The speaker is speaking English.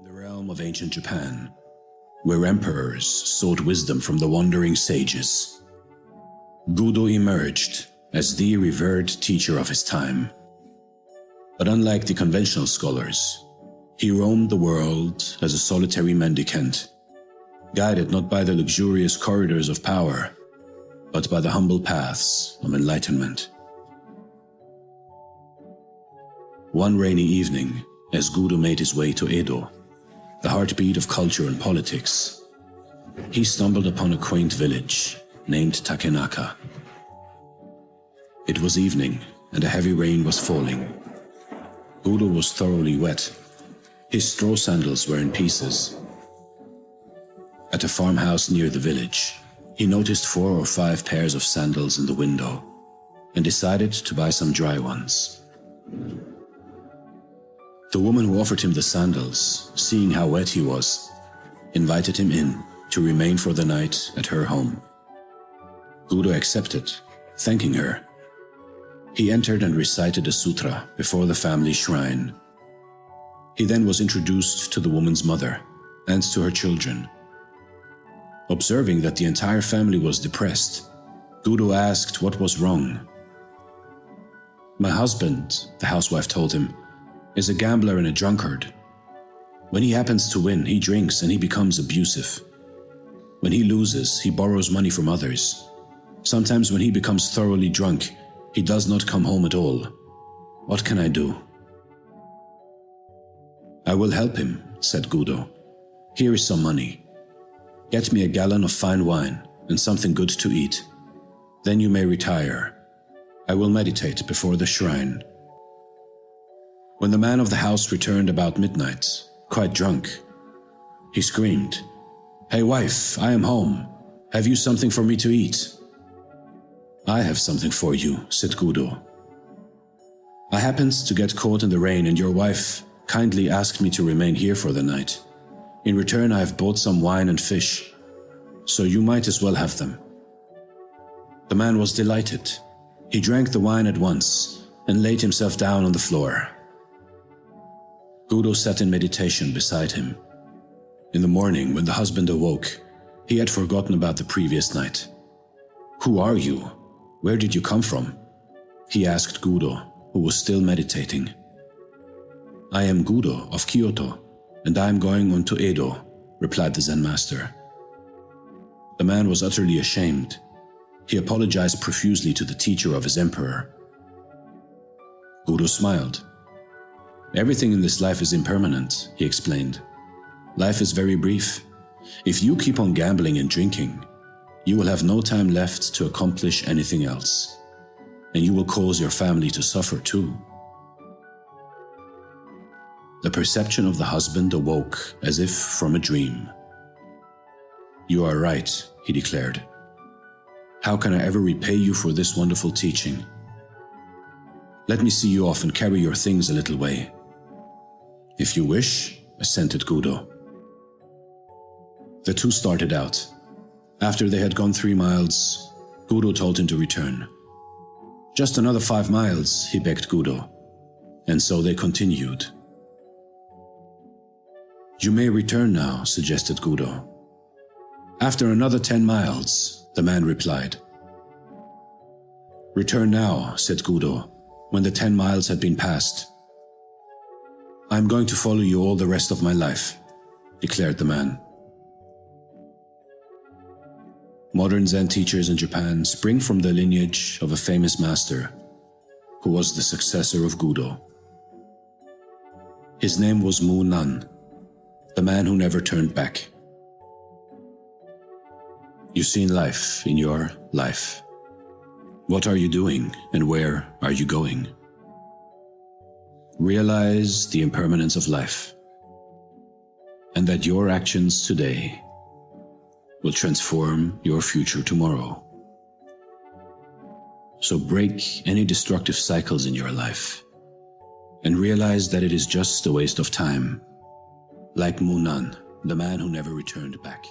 In the realm of ancient Japan, where emperors sought wisdom from the wandering sages, Gudo emerged as the revered teacher of his time. But unlike the conventional scholars, he roamed the world as a solitary mendicant, guided not by the luxurious corridors of power, but by the humble paths of enlightenment. One rainy evening, as Gudo made his way to Edo, the heartbeat of culture and politics, he stumbled upon a quaint village named Takenaka. It was evening, and a heavy rain was falling. Gudo was thoroughly wet. His straw sandals were in pieces. At a farmhouse near the village, he noticed 4 or 5 pairs of sandals in the window and decided to buy some dry ones. The woman who offered him the sandals, seeing how wet he was, invited him in to remain for the night at her home. Gudo accepted, thanking her. He entered and recited a sutra before the family shrine. He then was introduced to the woman's mother and to her children. Observing that the entire family was depressed, Gudo asked what was wrong. "My husband," the housewife told him, "is a gambler and a drunkard. When he happens to win, he drinks and he becomes abusive. When he loses, he borrows money from others. Sometimes when he becomes thoroughly drunk, he does not come home at all. What can I do?" "I will help him," said Gudo. "Here is some money. Get me a gallon of fine wine and something good to eat. Then you may retire. I will meditate before the shrine." When the man of the house returned about midnight, quite drunk, he screamed, "Hey wife, I am home. Have you something for me to eat?" "I have something for you," said Gudo. "I happened to get caught in the rain and your wife kindly asked me to remain here for the night. In return, I have bought some wine and fish, so you might as well have them." The man was delighted. He drank the wine at once and laid himself down on the floor. Gudo sat in meditation beside him. In the morning, when the husband awoke, he had forgotten about the previous night. "Who are you? Where did you come from?" he asked Gudo, who was still meditating. "I am Gudo of Kyoto, and I am going on to Edo," replied the Zen master. The man was utterly ashamed. He apologized profusely to the teacher of his emperor. Gudo smiled. "Everything in this life is impermanent," he explained. "Life is very brief. If you keep on gambling and drinking, you will have no time left to accomplish anything else, and you will cause your family to suffer too." The perception of the husband awoke as if from a dream. "You are right," he declared. "How can I ever repay you for this wonderful teaching? Let me see you off and carry your things a little way." "If you wish," assented Gudo. The two started out. After they had gone 3 miles, Gudo told him to return. "Just another 5 miles, he begged Gudo, and so they continued. "You may return now," suggested Gudo. "After another 10 miles, the man replied. "Return now," said Gudo, when the 10 miles had been passed. "I am going to follow you all the rest of my life," declared the man. Modern Zen teachers in Japan spring from the lineage of a famous master who was the successor of Gudo. His name was Mu Nan, the man who never turned back. You've seen life in your life. What are you doing and where are you going? Realize the impermanence of life, and that your actions today will transform your future tomorrow. So break any destructive cycles in your life and realize that it is just a waste of time, like Mu Nan, the man who never returned back.